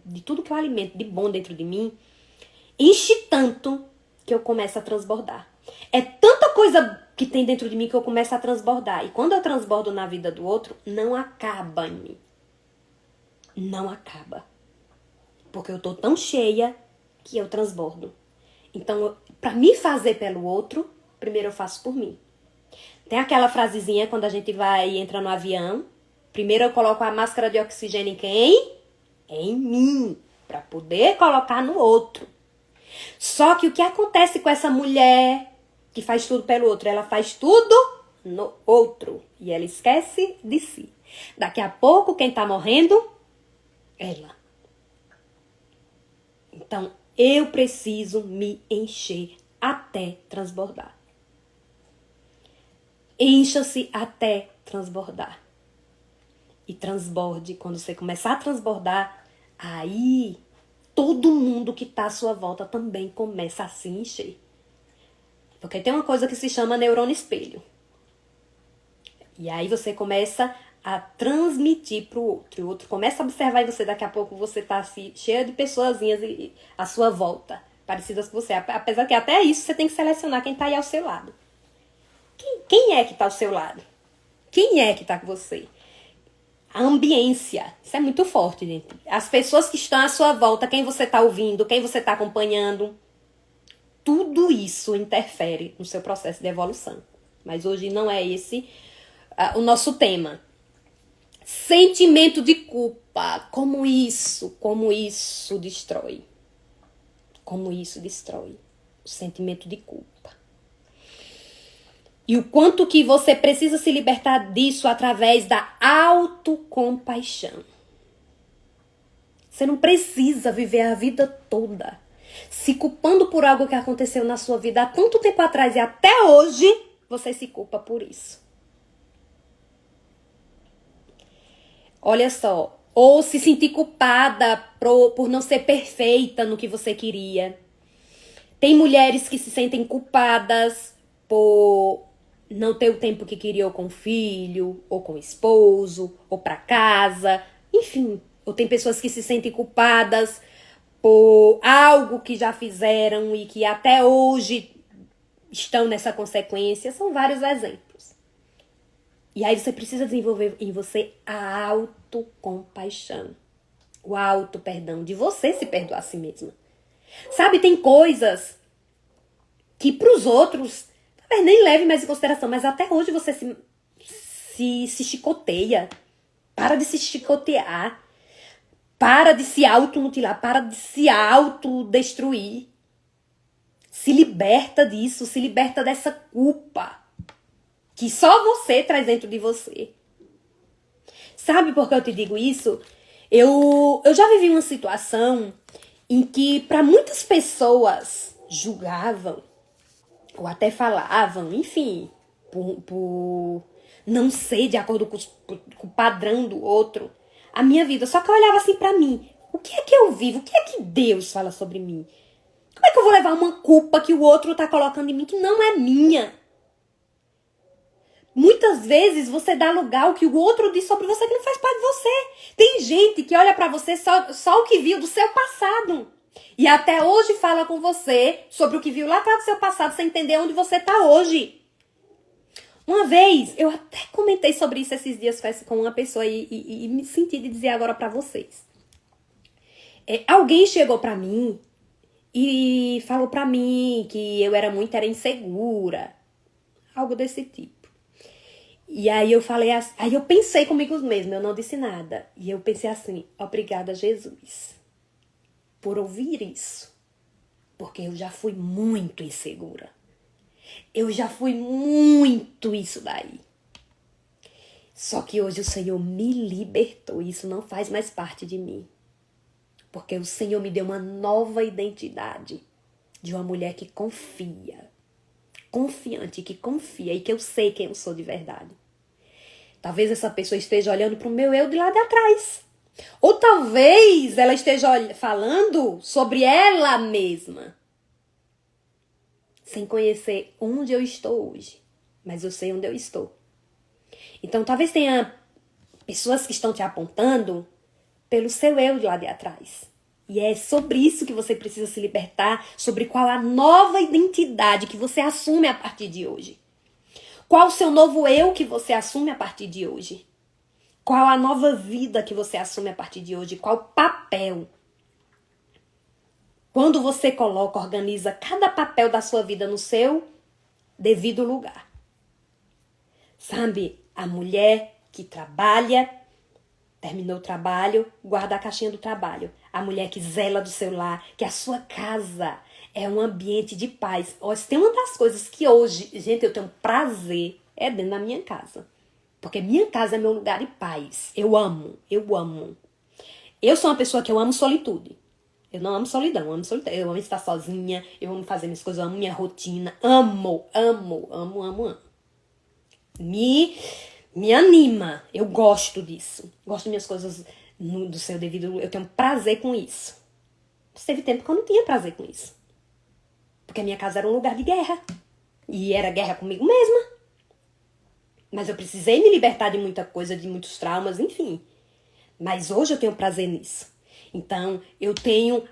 de tudo que eu alimento de bom dentro de mim, enche tanto que eu começo a transbordar. É tanta coisa que tem dentro de mim que eu começo a transbordar. E quando eu transbordo na vida do outro, não acaba em mim. Não acaba. Porque eu tô tão cheia que eu transbordo. Então, pra me fazer pelo outro, primeiro eu faço por mim. Tem aquela frasezinha quando a gente vai entrar no avião. Primeiro eu coloco a máscara de oxigênio em quem? Em mim. Pra poder colocar no outro. Só que o que acontece com essa mulher que faz tudo pelo outro? Ela faz tudo no outro. E ela esquece de si. Daqui a pouco, quem tá morrendo? Ela. Então, eu preciso me encher até transbordar. Encha-se até transbordar. E transborde. Quando você começar a transbordar, aí todo mundo que tá à sua volta também começa a se encher. Porque tem uma coisa que se chama neurônio espelho. E aí você começa a transmitir pro outro. E o outro começa a observar e você, daqui a pouco, você tá assim, cheia de pessoazinhas à sua volta, parecidas com você. Apesar que até isso você tem que selecionar quem tá aí ao seu lado. Quem é que tá ao seu lado? Quem é que tá com você? A ambiência. Isso é muito forte, gente. As pessoas que estão à sua volta, quem você tá ouvindo, quem você tá acompanhando. Tudo isso interfere no seu processo de evolução. Mas hoje não é esse o nosso tema. Sentimento de culpa. Como isso destrói. Como isso destrói o sentimento de culpa. E o quanto que você precisa se libertar disso através da autocompaixão. Você não precisa viver a vida toda se culpando por algo que aconteceu na sua vida há tanto tempo atrás e até hoje você se culpa por isso. Olha só, ou se sentir culpada por não ser perfeita no que você queria. Tem mulheres que se sentem culpadas por não ter o tempo que queriam com o filho, ou com o esposo, ou para casa, enfim. Ou tem pessoas que se sentem culpadas por algo que já fizeram e que até hoje estão nessa consequência. São vários exemplos. E aí você precisa desenvolver em você a autocompaixão. O auto-perdão, de você se perdoar a si mesma. Sabe, tem coisas que pros outros talvez nem leve mais em consideração, mas até hoje você se chicoteia. Para de se chicotear. Para de se automutilar. Para de se autodestruir. Se liberta disso. Se liberta dessa culpa que só você traz dentro de você. Sabe por que eu te digo isso? Eu já vivi uma situação em que para muitas pessoas julgavam ou até falavam, enfim, por não ser de acordo com o padrão do outro, a minha vida. Só que eu olhava assim pra mim. O que é que eu vivo? O que é que Deus fala sobre mim? Como é que eu vou levar uma culpa que o outro tá colocando em mim que não é minha? Muitas vezes você dá lugar ao que o outro diz sobre você que não faz parte de você. Tem gente que olha pra você só o que viu do seu passado. E até hoje fala com você sobre o que viu lá atrás do seu passado, sem entender onde você tá hoje. Uma vez, eu até comentei sobre isso esses dias com uma pessoa e me senti de dizer agora pra vocês. Alguém chegou pra mim e falou pra mim que eu era insegura. Algo desse tipo. E aí eu falei assim, aí eu pensei comigo mesma, eu não disse nada. E eu pensei assim, obrigada Jesus por ouvir isso. Porque eu já fui muito insegura. Eu já fui muito isso daí. Só que hoje o Senhor me libertou e isso não faz mais parte de mim. Porque o Senhor me deu uma nova identidade de uma mulher que confia. Confiante, que confia e que eu sei quem eu sou de verdade. Talvez essa pessoa esteja olhando para o meu eu de lá de atrás. Ou talvez ela esteja falando sobre ela mesma. Sem conhecer onde eu estou hoje. Mas eu sei onde eu estou. Então talvez tenha pessoas que estão te apontando pelo seu eu de lá de atrás. E é sobre isso que você precisa se libertar, sobre qual a nova identidade que você assume a partir de hoje. Qual o seu novo eu que você assume a partir de hoje? Qual a nova vida que você assume a partir de hoje? Qual o papel? Quando você organiza cada papel da sua vida no seu devido lugar. Sabe, a mulher que trabalha, terminou o trabalho, guarda a caixinha do trabalho. A mulher que zela do seu lar, que a sua casa é um ambiente de paz. Se tem uma das coisas que hoje, gente, eu tenho prazer, é dentro da minha casa. Porque minha casa é meu lugar de paz. Eu amo, eu amo. Eu sou uma pessoa que eu amo solitude. Eu não amo solidão, eu amo solidão. Eu amo estar sozinha, eu amo fazer minhas coisas, eu amo minha rotina. Amo, amo, amo, amo, amo. Me anima. Eu gosto disso. Gosto de minhas coisas do seu devido. Eu tenho prazer com isso. Mas teve tempo que eu não tinha prazer com isso. Porque a minha casa era um lugar de guerra. E era guerra comigo mesma. Mas eu precisei me libertar de muita coisa, de muitos traumas, enfim. Mas hoje eu tenho prazer nisso. Então, eu tenho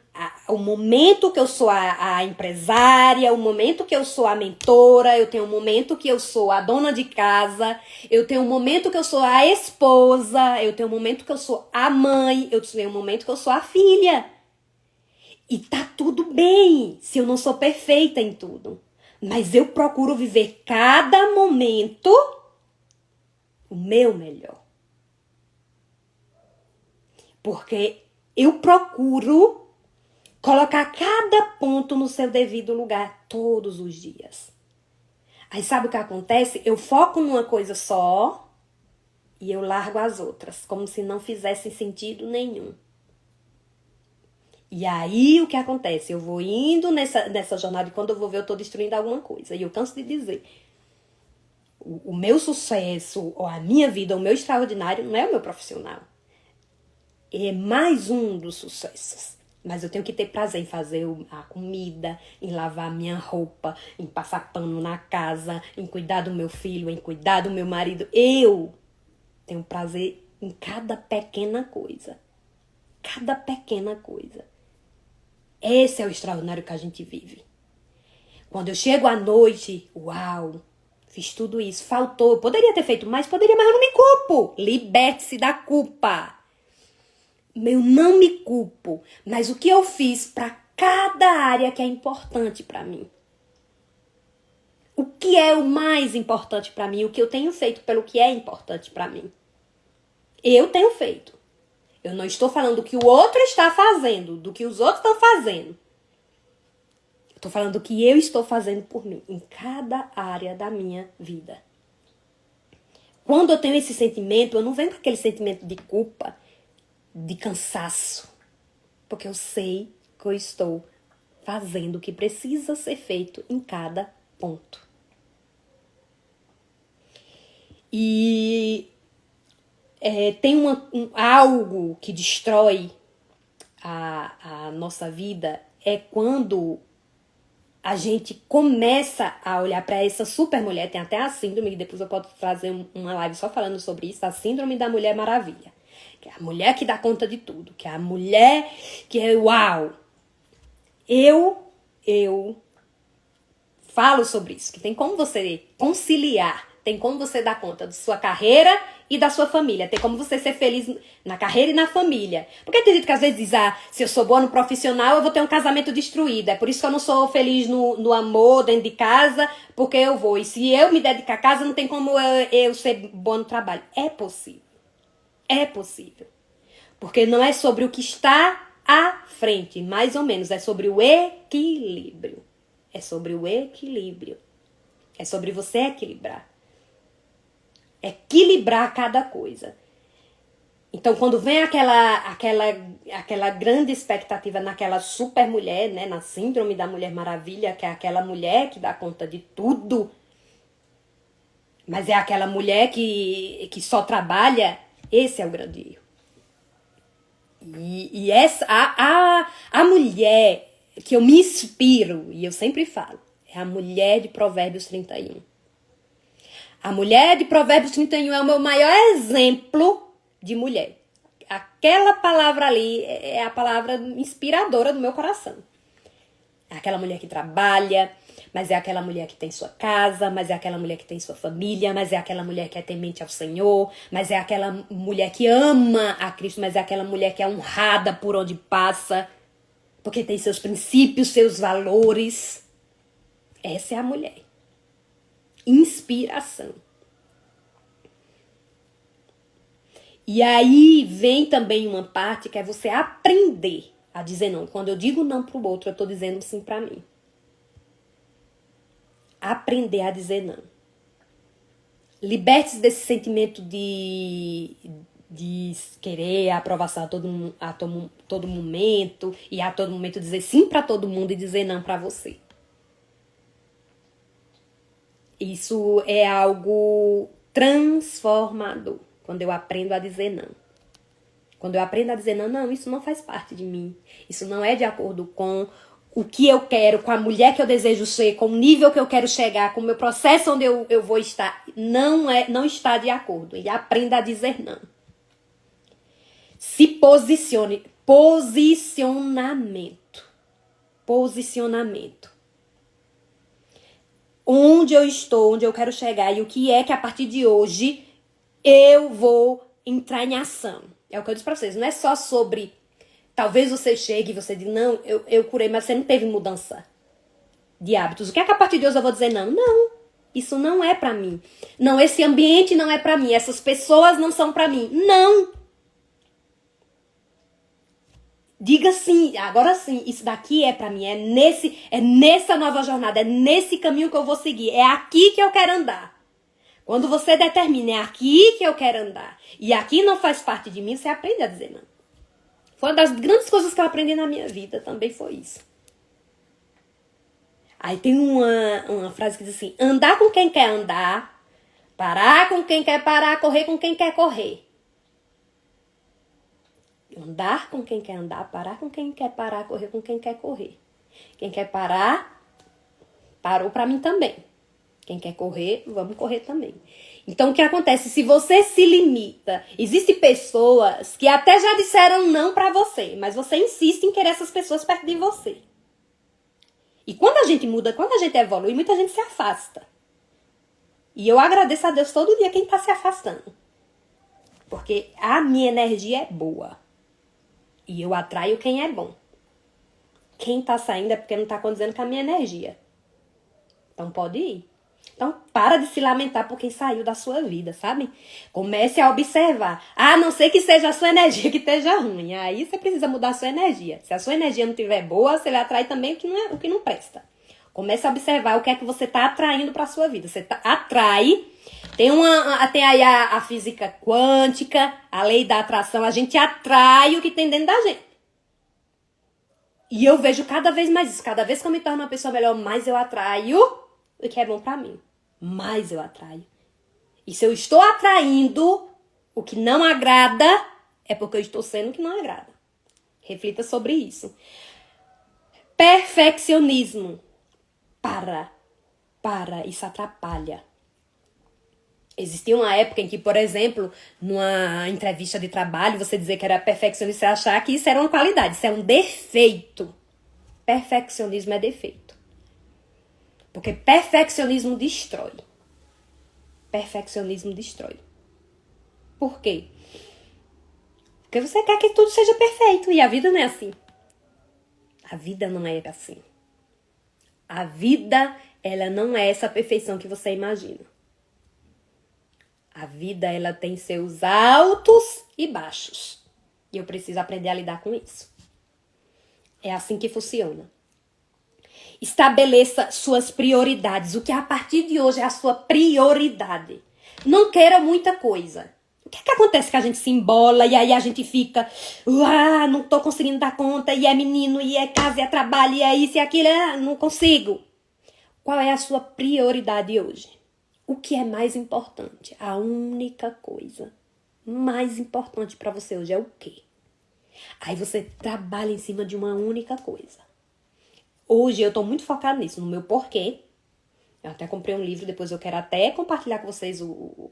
o momento que eu sou a empresária, o momento que eu sou a mentora, eu tenho o momento que eu sou a dona de casa, eu tenho o momento que eu sou a esposa, eu tenho o momento que eu sou a mãe, eu tenho o momento que eu sou a filha. E tá tudo bem se eu não sou perfeita em tudo. Mas eu procuro viver cada momento o meu melhor. Porque eu procuro colocar cada ponto no seu devido lugar todos os dias. Aí sabe o que acontece? Eu foco numa coisa só e eu largo as outras, como se não fizessem sentido nenhum. E aí, o que acontece? Eu vou indo nessa jornada e quando eu vou ver, eu tô destruindo alguma coisa. E eu canso de dizer, o meu sucesso, ou a minha vida, o meu extraordinário, não é o meu profissional. É mais um dos sucessos. Mas eu tenho que ter prazer em fazer a comida, em lavar a minha roupa, em passar pano na casa, em cuidar do meu filho, em cuidar do meu marido. Eu tenho prazer em cada pequena coisa. Cada pequena coisa. Esse é o extraordinário que a gente vive. Quando eu chego à noite, uau, fiz tudo isso, faltou. Eu poderia ter feito mais, poderia, mas eu não me culpo. Liberte-se da culpa. Eu não me culpo, mas o que eu fiz para cada área que é importante para mim. O que é o mais importante para mim, o que eu tenho feito pelo que é importante para mim. Eu tenho feito. Eu não estou falando do que o outro está fazendo, do que os outros estão fazendo. Eu estou falando do que eu estou fazendo por mim, em cada área da minha vida. Quando eu tenho esse sentimento, eu não venho com aquele sentimento de culpa, de cansaço, porque eu sei que eu estou fazendo o que precisa ser feito em cada ponto. E tem algo que destrói a nossa vida, é quando a gente começa a olhar para essa super mulher. Tem até a síndrome, que depois eu posso fazer uma live só falando sobre isso, a síndrome da Mulher Maravilha. Que é a mulher que dá conta de tudo, que é a mulher que é uau. Eu falo sobre isso, que tem como você conciliar, tem como você dar conta da sua carreira e da sua família, tem como você ser feliz na carreira e na família. Porque tem gente que às vezes diz, se eu sou boa no profissional, eu vou ter um casamento destruído, é por isso que eu não sou feliz no amor, dentro de casa, porque eu vou. E se eu me dedicar à casa, não tem como eu ser boa no trabalho. É possível. É possível. Porque não é sobre o que está à frente, mais ou menos. É sobre o equilíbrio. É sobre o equilíbrio. É sobre você equilibrar. Equilibrar cada coisa. Então, quando vem aquela grande expectativa naquela super mulher, né, na síndrome da Mulher Maravilha, que é aquela mulher que dá conta de tudo, mas é aquela mulher que só trabalha, esse é o grande erro. E essa, a mulher que eu me inspiro, e eu sempre falo, é a mulher de Provérbios 31. A mulher de Provérbios 31 é o meu maior exemplo de mulher. Aquela palavra ali é a palavra inspiradora do meu coração. É aquela mulher que trabalha, mas é aquela mulher que tem sua casa, mas é aquela mulher que tem sua família, mas é aquela mulher que é temente ao Senhor, mas é aquela mulher que ama a Cristo, mas é aquela mulher que é honrada por onde passa, porque tem seus princípios, seus valores. Essa é a mulher. Inspiração. E aí vem também uma parte que é você aprender a dizer não. Quando eu digo não pro outro, eu tô dizendo sim pra mim. Aprender a dizer não. Liberte-se desse sentimento de querer a aprovação a todo momento, e a todo momento dizer sim pra todo mundo e dizer não pra você. Isso é algo transformador, quando eu aprendo a dizer não. Quando eu aprendo a dizer não, isso não faz parte de mim. Isso não é de acordo com o que eu quero, com a mulher que eu desejo ser, com o nível que eu quero chegar, com o meu processo onde eu vou estar. Não está de acordo. E aprenda a dizer não. Se posicione. Posicionamento. Posicionamento. Onde eu estou, onde eu quero chegar e o que é que a partir de hoje eu vou entrar em ação. É o que eu disse pra vocês. Não é só sobre... Talvez você chegue e você diga, não, eu curei, mas você não teve mudança de hábitos. O que é que a partir de hoje eu vou dizer não? Não, isso não é pra mim. Não, esse ambiente não é pra mim. Essas pessoas não são pra mim. Não. Diga sim, agora sim, isso daqui é pra mim. É nessa nova jornada, é nesse caminho que eu vou seguir. É aqui que eu quero andar. Quando você determina, é aqui que eu quero andar. E aqui não faz parte de mim, você aprende a dizer não. Foi uma das grandes coisas que eu aprendi na minha vida, também foi isso. Aí tem uma frase que diz assim, andar com quem quer andar, parar com quem quer parar, correr com quem quer correr. Andar com quem quer andar, parar com quem quer parar, correr com quem quer correr. Quem quer parar, parou pra mim também. Quem quer correr, vamos correr também. Então, o que acontece? Se você se limita, existem pessoas que até já disseram não pra você, mas você insiste em querer essas pessoas perto de você. E quando a gente muda, quando a gente evolui, muita gente se afasta. E eu agradeço a Deus todo dia quem tá se afastando. Porque a minha energia é boa. E eu atraio quem é bom. Quem tá saindo é porque não tá condizendo com a minha energia. Então pode ir. Então para de se lamentar por quem saiu da sua vida, sabe? Comece a observar. A não ser que seja a sua energia que esteja ruim. Aí você precisa mudar a sua energia. Se a sua energia não estiver boa, você vai atrair também o que não presta. Comece a observar o que é que você está atraindo para a sua vida. Você atrai. Tem aí a física quântica, a lei da atração. A gente atrai o que tem dentro da gente. E eu vejo cada vez mais isso. Cada vez que eu me torno uma pessoa melhor, mais eu atraio o que é bom pra mim. Mais eu atraio. E se eu estou atraindo o que não agrada, é porque eu estou sendo o que não agrada. Reflita sobre isso. Perfeccionismo. Isso atrapalha. Existia uma época em que, por exemplo, numa entrevista de trabalho, você dizer que era perfeccionista e achar que isso era uma qualidade, isso é um defeito. Perfeccionismo é defeito. Porque perfeccionismo destrói. Perfeccionismo destrói. Por quê? Porque você quer que tudo seja perfeito e a vida não é assim. A vida não é assim. A vida, ela não é essa perfeição que você imagina. A vida, ela tem seus altos e baixos. E eu preciso aprender a lidar com isso. É assim que funciona. Estabeleça suas prioridades. O que a partir de hoje é a sua prioridade. Não queira muita coisa. O que é que acontece que a gente se embola e aí a gente fica... não tô conseguindo dar conta, e é menino, e é casa, e é trabalho, e é isso e aquilo. Não consigo. Qual é a sua prioridade hoje? O que é mais importante? A única coisa mais importante para você hoje é o quê? Aí você trabalha em cima de uma única coisa. Hoje eu tô muito focada nisso, no meu porquê. Eu até comprei um livro, depois eu quero até compartilhar com vocês o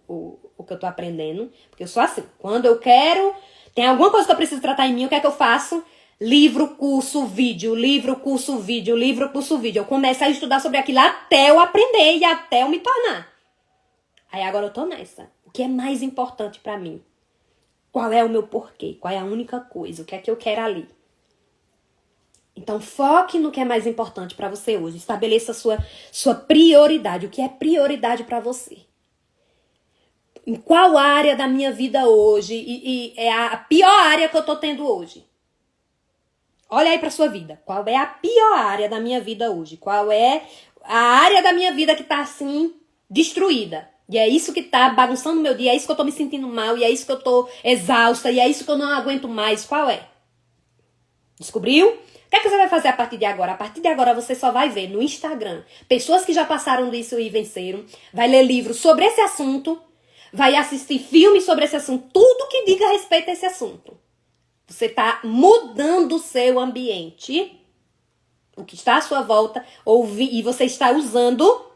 que eu tô aprendendo. Porque eu sou assim, quando eu quero... Tem alguma coisa que eu preciso tratar em mim, o que é que eu faço? Livro, curso, vídeo, livro, curso, vídeo, livro, curso, vídeo. Eu começo a estudar sobre aquilo até eu aprender e até eu me tornar. Aí agora eu tô nessa. O que é mais importante pra mim? Qual é o meu porquê? Qual é a única coisa? O que é que eu quero ali? Então foque no que é mais importante pra você hoje. Estabeleça a sua prioridade. O que é prioridade pra você? Em qual área da minha vida hoje? E é a pior área que eu tô tendo hoje. Olha aí pra sua vida. Qual é a pior área da minha vida hoje? Qual é a área da minha vida que tá assim, destruída? E é isso que tá bagunçando o meu dia, é isso que eu tô me sentindo mal, e é isso que eu tô exausta, e é isso que eu não aguento mais. Qual é? Descobriu? O que é que você vai fazer a partir de agora? A partir de agora você só vai ver no Instagram pessoas que já passaram disso e venceram, vai ler livros sobre esse assunto, vai assistir filmes sobre esse assunto, tudo que diga a respeito a esse assunto. Você tá mudando o seu ambiente, o que está à sua volta, e você está usando...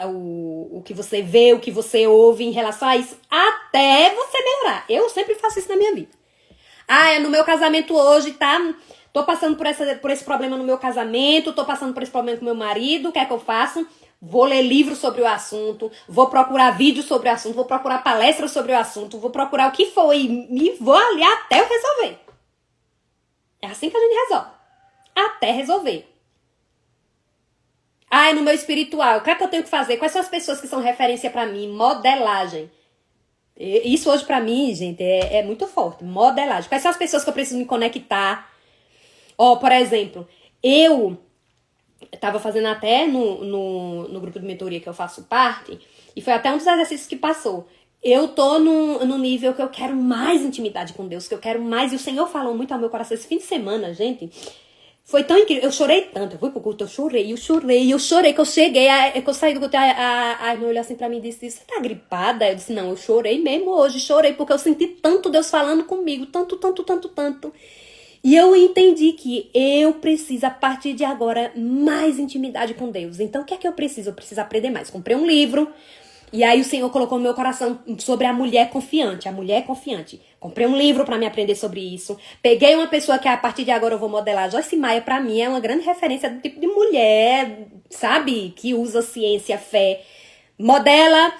O que você vê, o que você ouve em relação a isso, até você melhorar. Eu sempre faço isso na minha vida. No meu casamento hoje, tá? Tô passando por esse problema no meu casamento, tô passando por esse problema com meu marido, o que é que eu faço? Vou ler livros sobre o assunto, vou procurar vídeos sobre o assunto, vou procurar palestras sobre o assunto, vou procurar o que for e vou ali até eu resolver. É assim que a gente resolve. Até resolver. No meu espiritual, o que é que eu tenho que fazer? Quais são as pessoas que são referência pra mim? Modelagem. Isso hoje pra mim, gente, é muito forte. Modelagem. Quais são as pessoas que eu preciso me conectar? Por exemplo, eu tava fazendo até no grupo de mentoria que eu faço parte, e foi até um dos exercícios que passou. eu tô num nível que eu quero mais intimidade com Deus, que eu quero mais. E o Senhor falou muito ao meu coração esse fim de semana, gente. Foi tão incrível. Eu chorei tanto. Eu fui pro culto, eu chorei. Que eu cheguei. Que eu saí do culto. A irmã olhou assim pra mim e disse: Você tá gripada? Eu disse: Não, eu chorei mesmo hoje. Chorei porque eu senti tanto Deus falando comigo. Tanto, tanto, tanto, tanto. E eu entendi que eu preciso, a partir de agora, mais intimidade com Deus. Então, o que é que eu preciso? Eu preciso aprender mais. Comprei um livro. E aí o Senhor colocou no meu coração sobre a mulher confiante. A mulher confiante. Comprei um livro pra me aprender sobre isso. Peguei uma pessoa que a partir de agora eu vou modelar. Joyce Meyer, pra mim, é uma grande referência do tipo de mulher, sabe? Que usa ciência, fé. Modela,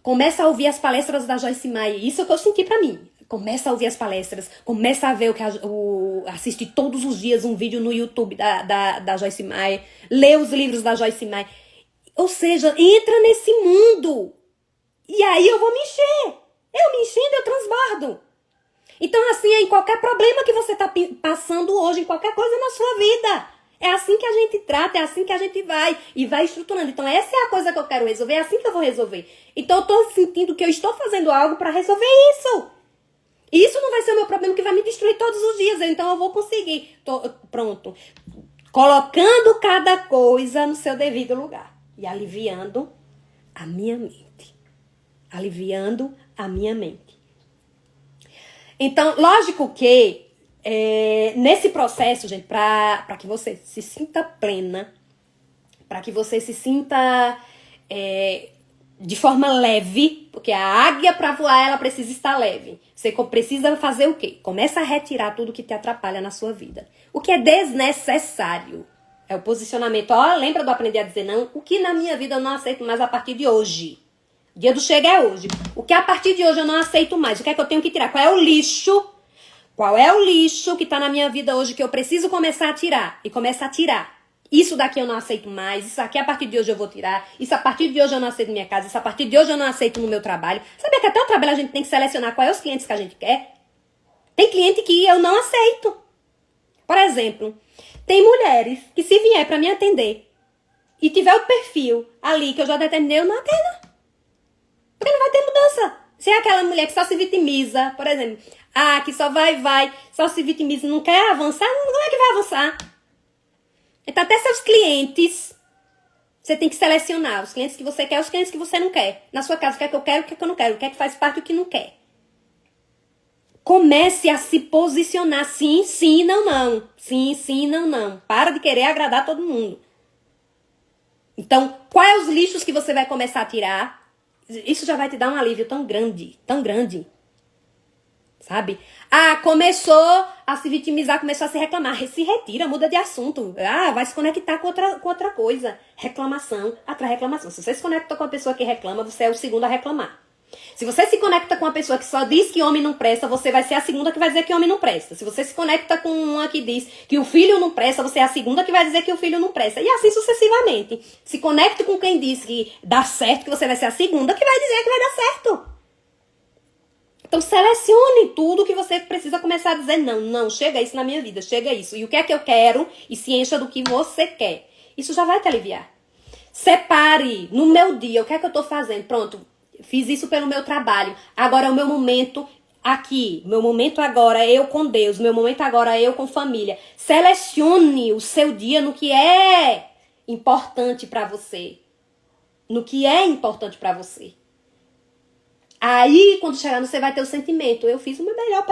começa a ouvir as palestras da Joyce Meyer. Isso é o que eu senti pra mim. Começa a ouvir as palestras, começa a ver assistir todos os dias um vídeo no YouTube da Joyce Meyer, lê os livros da Joyce Meyer. Ou seja, entra nesse mundo. E aí eu vou me encher. Eu me enchendo, eu transbordo. Então, assim, é em qualquer problema que você está passando hoje, em qualquer coisa na sua vida. É assim que a gente trata, é assim que a gente vai. E vai estruturando. Então, essa é a coisa que eu quero resolver, é assim que eu vou resolver. Então, eu estou sentindo que eu estou fazendo algo para resolver isso. E isso não vai ser o meu problema que vai me destruir todos os dias. Então, eu vou conseguir. Pronto. Colocando cada coisa no seu devido lugar. E aliviando a minha mente. Aliviando a minha mente. Então, lógico que nesse processo, gente, para que você se sinta plena, para que você se sinta de forma leve, porque a águia para voar, ela precisa estar leve. Você precisa fazer o quê? Começa a retirar tudo que te atrapalha na sua vida. O que é desnecessário. É o posicionamento. Lembra do aprender a dizer não? O que na minha vida eu não aceito mais a partir de hoje? O dia do chega é hoje. O que a partir de hoje eu não aceito mais? O que é que eu tenho que tirar? Qual é o lixo? Qual é o lixo que tá na minha vida hoje que eu preciso começar a tirar? E começa a tirar. Isso daqui eu não aceito mais. Isso aqui a partir de hoje eu vou tirar. Isso a partir de hoje eu não aceito na minha casa. Isso a partir de hoje eu não aceito no meu trabalho. Sabia que até o trabalho a gente tem que selecionar quais os clientes que a gente quer? Tem cliente que eu não aceito. Por exemplo, tem mulheres que se vier pra me atender e tiver o perfil ali que eu já determinei, eu não atendo. Porque não vai ter mudança. Se é aquela mulher que só se vitimiza, por exemplo, que só só se vitimiza e não quer avançar, como é que vai avançar? Então até seus clientes, você tem que selecionar os clientes que você quer e os clientes que você não quer. Na sua casa, o que é que eu quero, o que é que eu não quero, o que é que faz parte do que não quer. Comece a se posicionar sim, sim, não, não. Sim, sim, não, não. Para de querer agradar todo mundo. Então, quais os lixos que você vai começar a tirar? Isso já vai te dar um alívio tão grande, tão grande. Sabe? Começou a se vitimizar, começou a se reclamar. Se retira, muda de assunto. Vai se conectar com outra coisa. Reclamação atrai reclamação. Se você se conecta com uma pessoa que reclama, você é o segundo a reclamar. Se você se conecta com uma pessoa que só diz que homem não presta, você vai ser a segunda que vai dizer que homem não presta. Se você se conecta com uma que diz que o filho não presta, você é a segunda que vai dizer que o filho não presta. E assim sucessivamente. Se conecte com quem diz que dá certo, que você vai ser a segunda que vai dizer que vai dar certo. Então selecione tudo que você precisa começar a dizer não, chega isso na minha vida, chega isso. E o que é que eu quero? E se encha do que você quer. Isso já vai te aliviar. Separe no meu dia, o que é que eu tô fazendo? Pronto. Fiz isso pelo meu trabalho. Agora é o meu momento aqui. Meu momento agora é eu com Deus. Meu momento agora é eu com família. Selecione o seu dia no que é importante pra você. No que é importante pra você. Aí, quando chegar, você vai ter o sentimento. Eu fiz o meu melhor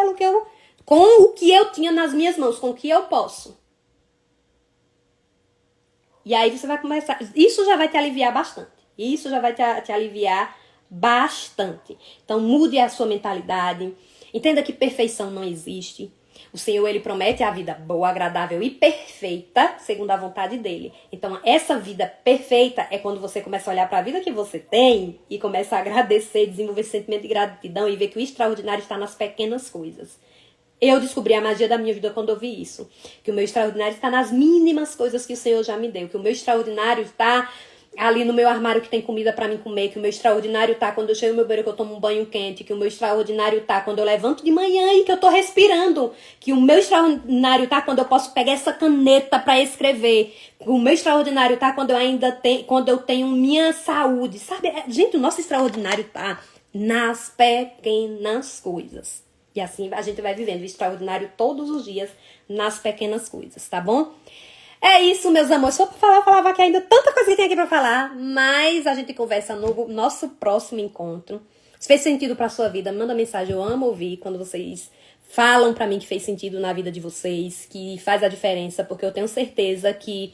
com o que eu tinha nas minhas mãos. Com o que eu posso. E aí você vai começar. Isso já vai te aliviar bastante. Isso já vai te aliviar bastante. Então mude a sua mentalidade. Entenda que perfeição não existe. O Senhor, Ele promete a vida boa, agradável e perfeita, segundo a vontade dele. Então essa vida perfeita é quando você começa a olhar para a vida que você tem e começa a agradecer, desenvolver esse sentimento de gratidão e ver que o extraordinário está nas pequenas coisas. Eu descobri a magia da minha vida quando eu vi isso. Que o meu extraordinário está nas mínimas coisas que o Senhor já me deu. Que o meu extraordinário está ali no meu armário que tem comida pra mim comer, que o meu extraordinário tá quando eu chego no meu banheiro que eu tomo um banho quente, que o meu extraordinário tá quando eu levanto de manhã e que eu tô respirando, que o meu extraordinário tá quando eu posso pegar essa caneta pra escrever, que o meu extraordinário tá quando eu tenho minha saúde, sabe? Gente, o nosso extraordinário tá nas pequenas coisas. E assim a gente vai vivendo o extraordinário todos os dias nas pequenas coisas, tá bom? É isso, meus amores. Só pra falar, eu falava que ainda tanta coisa que tem aqui pra falar, mas a gente conversa no nosso próximo encontro. Se fez sentido pra sua vida, manda mensagem. Eu amo ouvir quando vocês falam pra mim que fez sentido na vida de vocês, que faz a diferença, porque eu tenho certeza que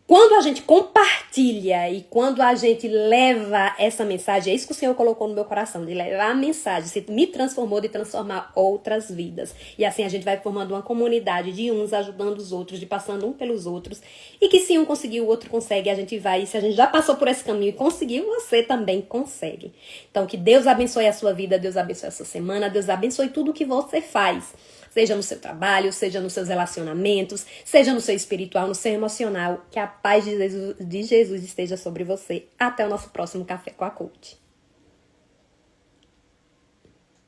quando a gente compartilha e quando a gente leva essa mensagem, é isso que o Senhor colocou no meu coração, de levar a mensagem, se me transformou, de transformar outras vidas. E assim a gente vai formando uma comunidade de uns ajudando os outros, de passando um pelos outros. E que se um conseguiu, o outro consegue, a gente vai. E se a gente já passou por esse caminho e conseguiu, você também consegue. Então que Deus abençoe a sua vida, Deus abençoe a sua semana, Deus abençoe tudo que você faz. Seja no seu trabalho, seja nos seus relacionamentos, seja no seu espiritual, no seu emocional. Que a paz de Jesus esteja sobre você. Até o nosso próximo Café com a Coach.